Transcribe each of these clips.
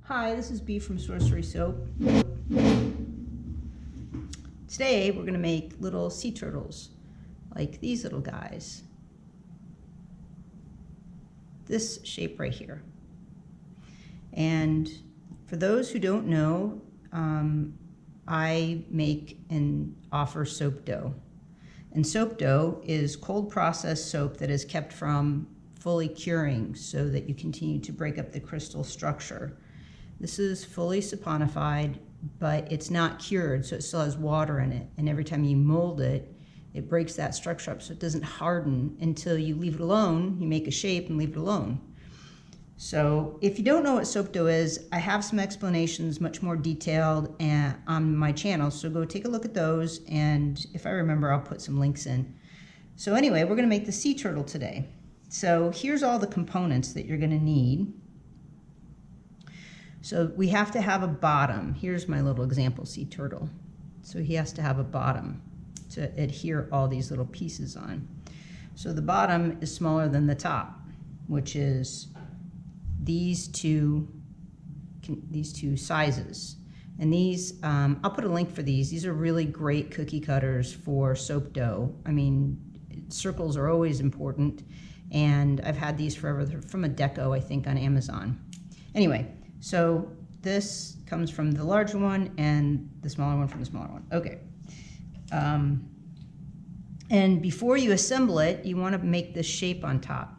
Hi, this is B from Sorcery Soap. Today we're going to make little sea turtles, like these little guys. This shape right here. And for those who don't know, I make and offer soap dough. And soap dough is cold processed soap that is kept from fully curing so that you continue to break up the crystal structure. This is fully saponified, but it's not cured, so it still has water in it. And every time you mold it, it breaks that structure up so it doesn't harden until you leave it alone. You make a shape and leave it alone. So if you don't know what soap dough is, I have some explanations much more detailed on my channel, so go take a look at those, and if I remember, I'll put some links in. So anyway, we're going to make the sea turtle today. So here's all the components that you're going to need. So we have to have a bottom. Here's my little example sea turtle. So he has to have a bottom to adhere all these little pieces on. So the bottom is smaller than the top, which is these two sizes. And these, I'll put a link for these. These are really great cookie cutters for soap dough. I mean, circles are always important, and I've had these forever. They're from Ateco, I think, on Amazon. Anyway, so this comes from the larger one and the smaller one from the smaller one. Okay. And before you assemble it, you want to make this shape on top.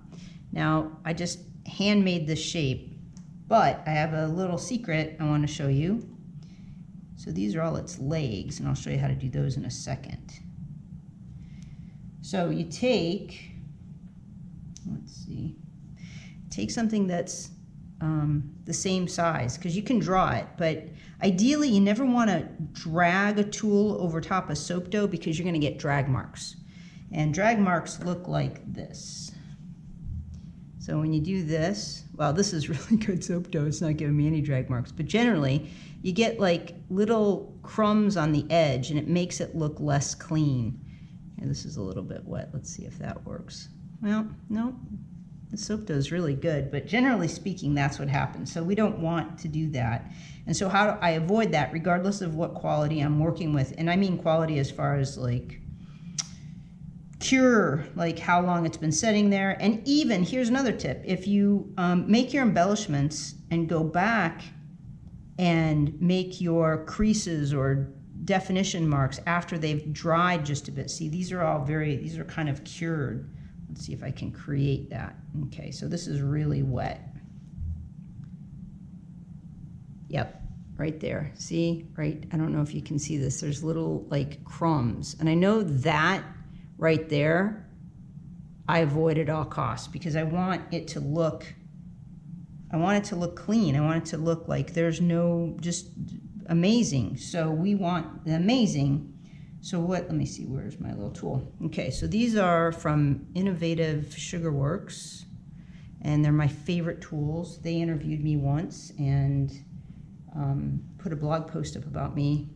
Now, I just handmade this shape, but I have a little secret I want to show you. So these are all its legs, and I'll show you how to do those in a second. So you take, let's see, take something that's the same size, because you can draw it, but ideally you never want to drag a tool over top of soap dough because you're going to get drag marks, and drag marks look like this. So when you do this, well, this is really good soap dough, it's not giving me any drag marks, but generally you get like little crumbs on the edge and it makes it look less clean. And this is a little bit wet. Let's see if that works. Well, no. The soap dough is really good, but generally speaking, that's what happens. So we don't want to do that. And so how do I avoid that regardless of what quality I'm working with? And I mean quality as far as like cure, like how long it's been sitting there. And even, here's another tip. If you make your embellishments and go back and make your creases or definition marks after they've dried just a bit. See, these are all these are kind of cured. Let's see if I can create that. Okay, so this is really wet. Yep, right there. See, right? I don't know if you can see this. There's little like crumbs. And I know that right there, I avoid at all costs because I want it to look clean. I want it to look like there's no, just amazing. So we want the amazing. So let me see, where's my little tool? Okay, so these are from Innovative Sugar Works, and they're my favorite tools. They interviewed me once and put a blog post up about me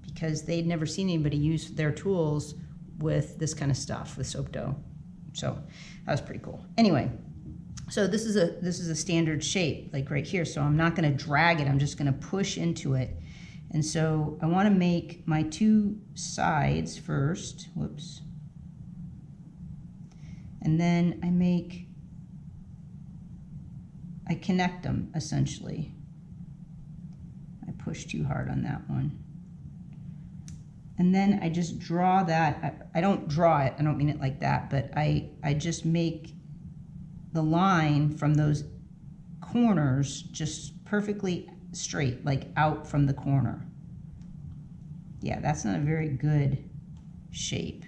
because they'd never seen anybody use their tools with this kind of stuff, with soap dough. So that was pretty cool. Anyway, so this is a standard shape, like right here. So I'm not gonna drag it, I'm just gonna push into it. And so I want to make my two sides first, whoops, and then I connect them essentially. I pushed too hard on that one. And then I just draw that, I don't draw it, I don't mean it like that, but I just make the line from those corners just perfectly straight, like out from the corner. Yeah, that's not a very good shape.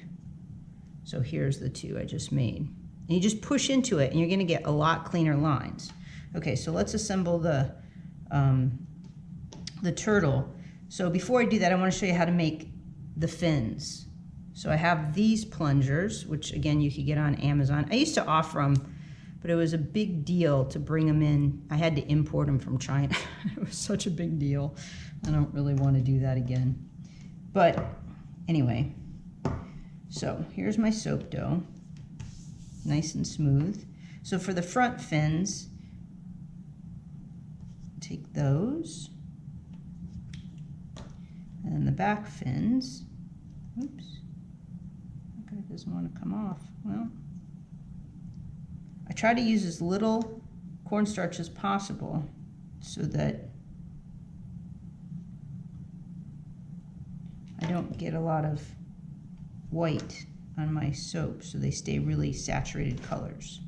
So here's the two I just made. And you just push into it and you're gonna get a lot cleaner lines. Okay, so let's assemble the turtle. So before I do that, I wanna show you how to make the fins. So I have these plungers, which again, you could get on Amazon. I used to offer them, but it was a big deal to bring them in. I had to import them from China. It was such a big deal. I don't really want to do that again. But anyway, so here's my soap dough, nice and smooth. So for the front fins, take those. And the back fins. Oops. Okay, it doesn't want to come off. Well, I try to use as little cornstarch as possible so that I don't get a lot of white on my soap, so they stay really saturated colors.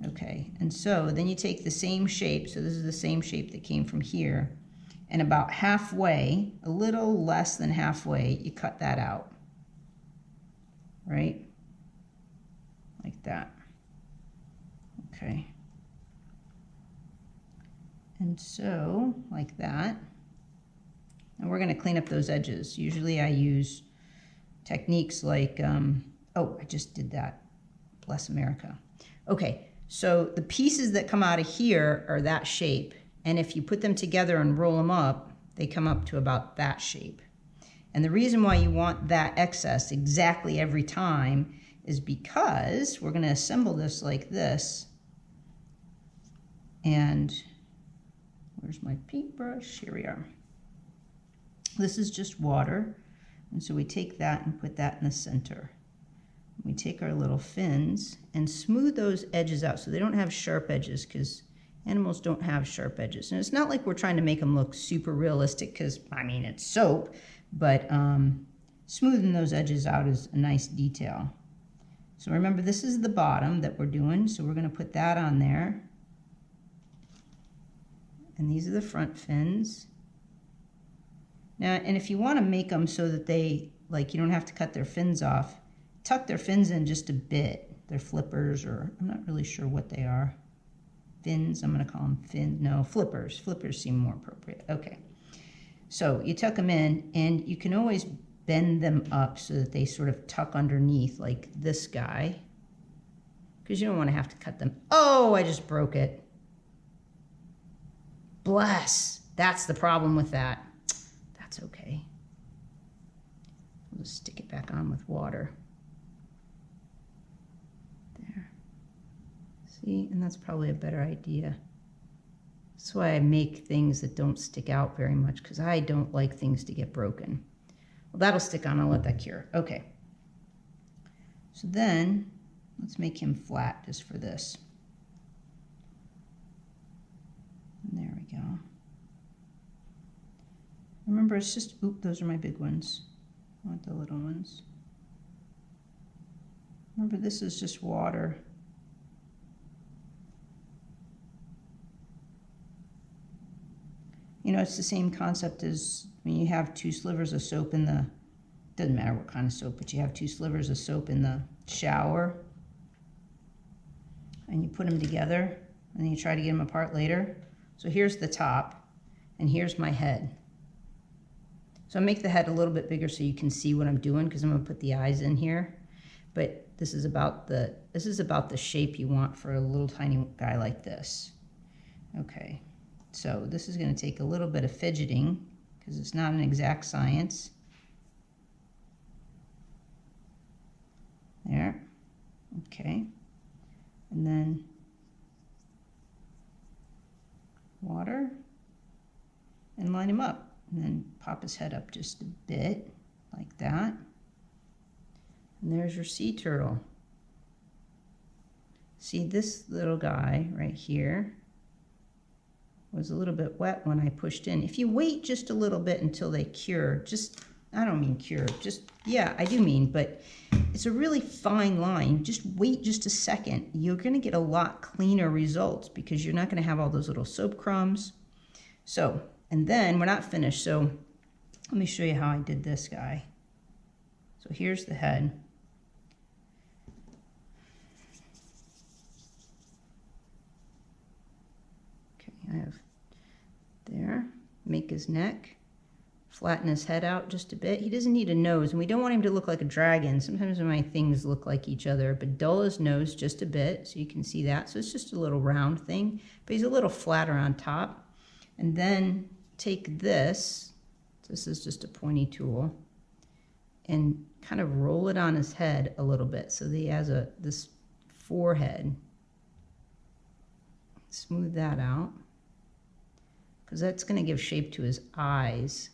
Okay, and so then you take the same shape, so this is the same shape that came from here, and about halfway, a little less than halfway, you cut that out, right? Like that. Okay. And so, like that. And we're going to clean up those edges. Usually I use techniques like, oh, I just did that. Bless America. Okay, so the pieces that come out of here are that shape. And if you put them together and roll them up, they come up to about that shape. And the reason why you want that excess exactly every time is because we're going to assemble this like this. And where's my paintbrush? Here we are. This is just water. And so we take that and put that in the center. We take our little fins and smooth those edges out so they don't have sharp edges, because animals don't have sharp edges. And it's not like we're trying to make them look super realistic, because, I mean, it's soap, but smoothing those edges out is a nice detail. So remember, this is the bottom that we're doing, so we're going to put that on there. And these are the front fins. Now, and if you want to make them so that they, like, you don't have to cut their fins off, tuck their fins in just a bit. They're flippers, or I'm not really sure what they are. Fins, I'm going to call them fins. No, flippers. Flippers seem more appropriate. Okay. So you tuck them in, and you can always bend them up so that they sort of tuck underneath, like this guy, because you don't want to have to cut them. Oh, I just broke it. Bless. That's the problem with that. That's okay. We'll just stick it back on with water. There. See, and that's probably a better idea. That's why I make things that don't stick out very much, because I don't like things to get broken. Well, that'll stick on. I'll let that cure. Okay. So then, let's make him flat just for this. And there we go. Remember, it's just, oop, those are my big ones. I want the little ones. Remember, this is just water. You know, it's the same concept as when you have two slivers of soap in the, doesn't matter what kind of soap, but you have two slivers of soap in the shower, and you put them together, and then you try to get them apart later. So here's the top, and here's my head. So I make the head a little bit bigger so you can see what I'm doing, because I'm going to put the eyes in here. But this is about the shape you want for a little tiny guy like this. Okay. So this is going to take a little bit of fidgeting, because it's not an exact science. There. Okay. And then water, and line him up. And then pop his head up just a bit, like that. And there's your sea turtle. See, this little guy right here was a little bit wet when I pushed in. If you wait just a little bit until they cure, just, I don't mean cure, just, yeah, I do mean, but it's a really fine line. Just wait just a second. You're going to get a lot cleaner results, because you're not going to have all those little soap crumbs. So, and then we're not finished. So let me show you how I did this guy. So here's the head. Okay, I have there. Make his neck. Flatten his head out just a bit. He doesn't need a nose, and we don't want him to look like a dragon. Sometimes my things look like each other, but dull his nose just a bit, so you can see that. So it's just a little round thing, but he's a little flatter on top. And then take this is just a pointy tool, and kind of roll it on his head a little bit so that he has this forehead. Smooth that out. because that's going to give shape to his eyes.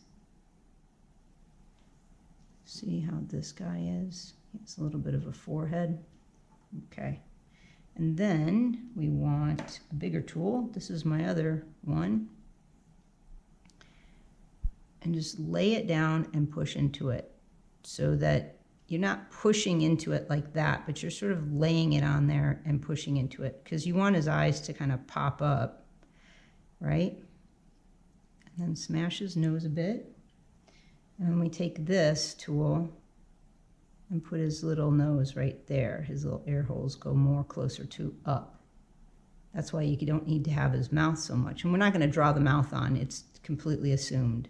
See how this guy is? It's a little bit of a forehead. Okay. And then we want a bigger tool. This is my other one. And just lay it down and push into it so that you're not pushing into it like that, but you're sort of laying it on there and pushing into it because you want his eyes to kind of pop up, right? And then smash his nose a bit. And then we take this tool and put his little nose right there. His little air holes go more closer to up. That's why you don't need to have his mouth so much. And we're not going to draw the mouth on. It's completely assumed.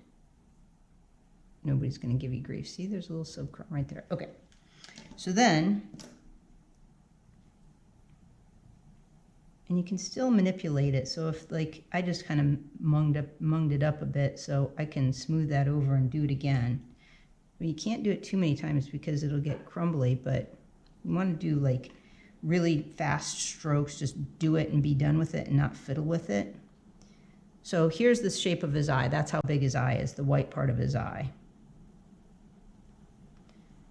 Nobody's going to give you grief. See, there's a little subcrumb right there. Okay. So then, and you can still manipulate it. So if, like, I just kind of munged it up a bit, so I can smooth that over and do it again. But you can't do it too many times because it'll get crumbly, but you want to do, like, really fast strokes. Just do it and be done with it and not fiddle with it. So here's the shape of his eye. That's how big his eye is, the white part of his eye.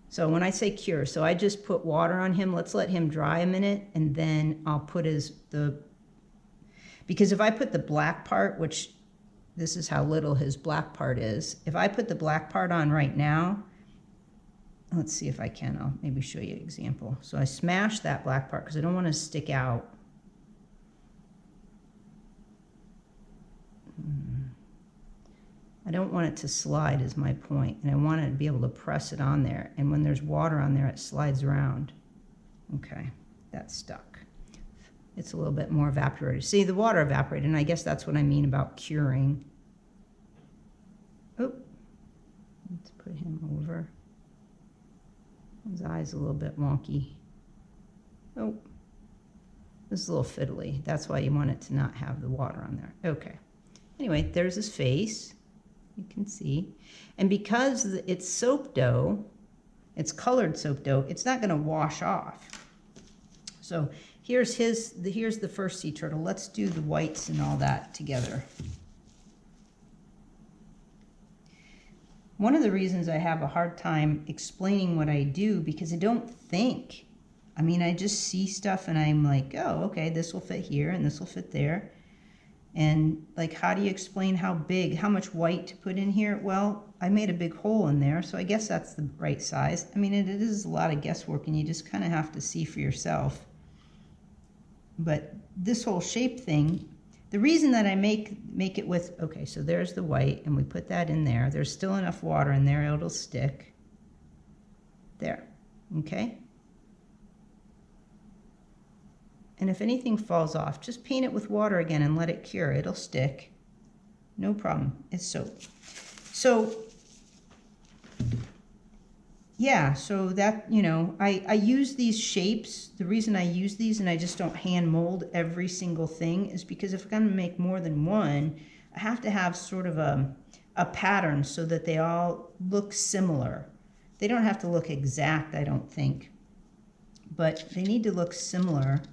So when I say cure, so I just put water on him. Let's let him dry a minute, and then I'll put because if I put the black part, which this is how little his black part is. If I put the black part on right now, let's see if I can. I'll maybe show you an example. So I smash that black part because I don't want to stick out. I don't want it to slide is my point, and I want it to be able to press it on there, and when there's water on there, it slides around. Okay, that's stuck. It's a little bit more evaporated. See, the water evaporated, and I guess that's what I mean about curing. Oh, let's put him over. His eye's a little bit wonky. Oh, this is a little fiddly. That's why you want it to not have the water on there. Okay. Anyway, there's his face. You can see. And because it's soap dough, it's colored soap dough, it's not going to wash off. So here's the first sea turtle. Let's do the whites and all that together. One of the reasons I have a hard time explaining what I do, because I don't think. I mean, I just see stuff and I'm like, oh, okay, this will fit here and this will fit there. And like, how do you explain how much white to put in here? Well, I made a big hole in there, so I guess that's the right size. I mean, it is a lot of guesswork, and you just kind of have to see for yourself. But this whole shape thing, the reason that I make it with, okay, so there's the white, and we put that in there. There's still enough water in there, it'll stick. There, okay? And if anything falls off, just paint it with water again and let it cure. It'll stick. No problem. It's soap. So, yeah, so that, you know, I use these shapes. The reason I use these and I just don't hand mold every single thing is because if I'm going to make more than one, I have to have sort of a pattern so that they all look similar. They don't have to look exact, I don't think, but they need to look similar.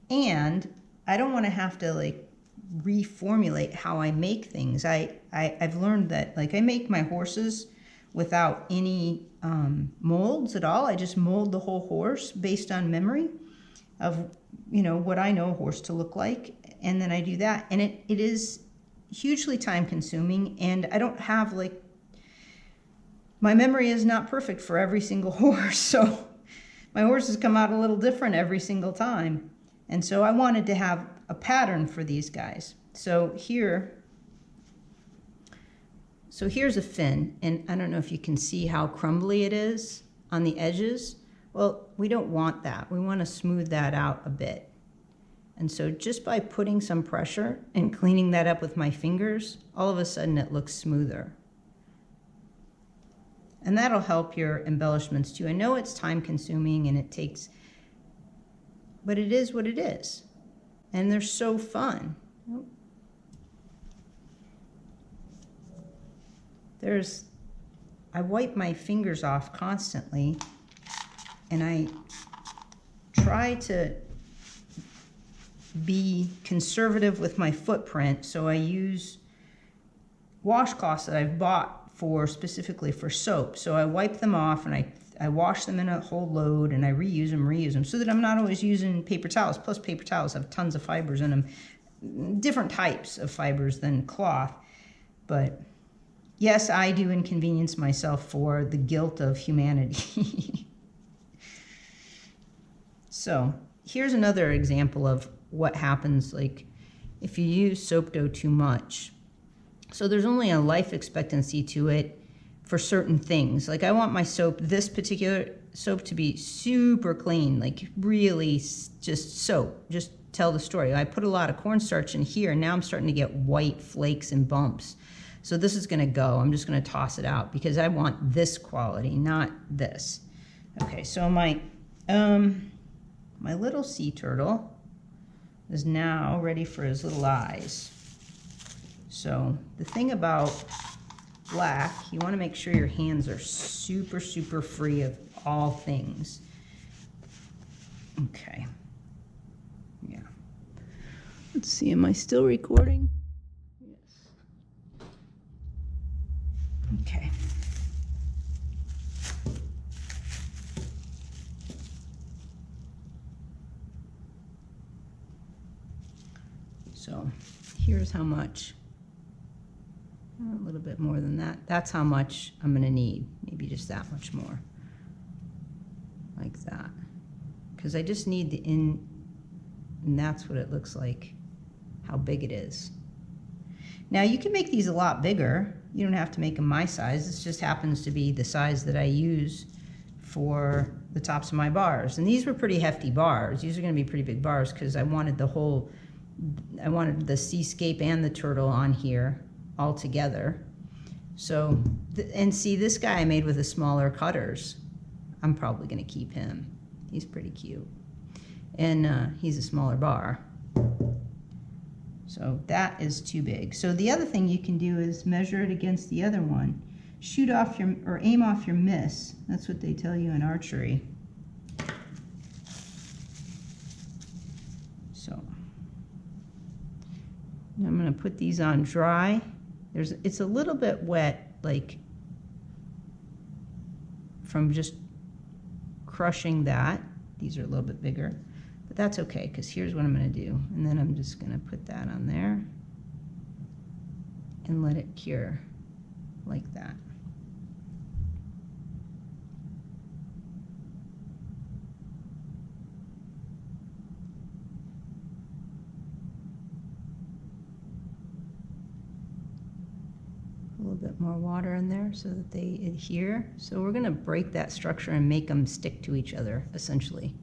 And I don't want to have to like reformulate how I make things. I've learned that, like, I make my horses without any molds at all. I just mold the whole horse based on memory of, you know, what I know a horse to look like. And then I do that. And it is hugely time consuming. And I don't have, like, my memory is not perfect for every single horse. So my horses come out a little different every single time. And so I wanted to have a pattern for these guys. So here's a fin, and I don't know if you can see how crumbly it is on the edges. Well, we don't want that. We want to smooth that out a bit. And so just by putting some pressure and cleaning that up with my fingers, all of a sudden it looks smoother. And that'll help your embellishments too. I know it's time consuming and it takes, but it is what it is. And they're so fun. I wipe my fingers off constantly, and I try to be conservative with my footprint, so I use washcloths that I've bought for specifically for soap. So I wipe them off and I wash them in a whole load and I reuse them so that I'm not always using paper towels. Plus paper towels have tons of fibers in them, different types of fibers than cloth. But yes, I do inconvenience myself for the guilt of humanity. So here's another example of what happens like if you use soap dough too much. So there's only a life expectancy to it for certain things. Like I want my soap, this particular soap, to be super clean, like really just soap, just tell the story. I put a lot of cornstarch in here and now I'm starting to get white flakes and bumps. So this is gonna go, I'm just gonna toss it out because I want this quality, not this. Okay, so my little sea turtle is now ready for his little eyes. So the thing about black, you want to make sure your hands are super, super free of all things. Okay. Yeah. Let's see, am I still recording? Yes. Okay. So here's how much. A little bit more than that. That's how much I'm going to need. Maybe just that much more. Like that. Because I just need the in, and that's what it looks like, how big it is. Now you can make these a lot bigger. You don't have to make them my size. This just happens to be the size that I use for the tops of my bars. And these were pretty hefty bars. These are going to be pretty big bars because I wanted the seascape and the turtle on here all together. So, and see, this guy I made with the smaller cutters. I'm probably going to keep him. He's pretty cute. And he's a smaller bar. So that is too big. So the other thing you can do is measure it against the other one. Shoot off your, or aim off your miss. That's what they tell you in archery. So I'm going to put these on dry. It's a little bit wet, like from just crushing that. These are a little bit bigger, but that's okay because here's what I'm going to do. And then I'm just going to put that on there and let it cure like that. A little bit more water in there so that they adhere. So we're going to break that structure and make them stick to each other, essentially.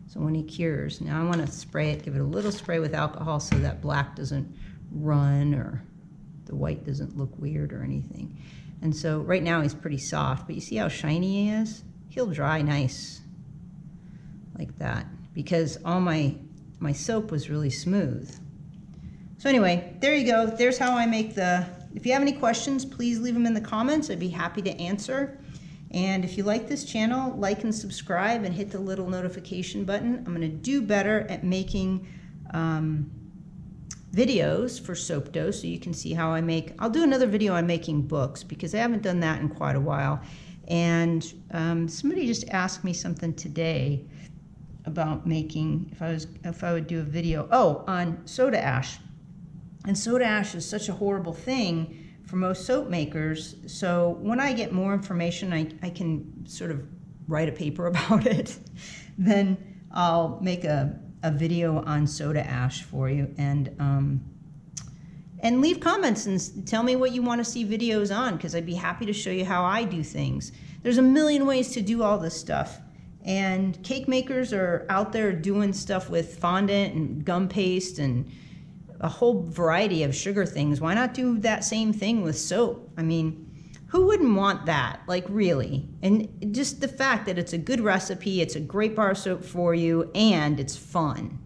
So when he cures, now I want to spray it, give it a little spray with alcohol so that black doesn't run or the white doesn't look weird or anything. And so right now he's pretty soft, but you see how shiny he is? He'll dry nice like that because all my soap was really smooth. So anyway, there you go. There's how I make the... If you have any questions, please leave them in the comments. I'd be happy to answer. And if you like this channel, like and subscribe and hit the little notification button. I'm going to do better at making videos for soap dough so you can see how I make. I'll do another video on making books because I haven't done that in quite a while. And somebody just asked me something today about making, if I would do a video, on soda ash. And soda ash is such a horrible thing for most soap makers. So when I get more information, I can sort of write a paper about it. Then I'll make a video on soda ash for you. And leave comments and tell me what you want to see videos on, because I'd be happy to show you how I do things. There's a million ways to do all this stuff. And cake makers are out there doing stuff with fondant and gum paste and a whole variety of sugar things. Why not do that same thing with soap? I mean, who wouldn't want that? Like, really? And just the fact that it's a good recipe, it's a great bar soap for you, and it's fun.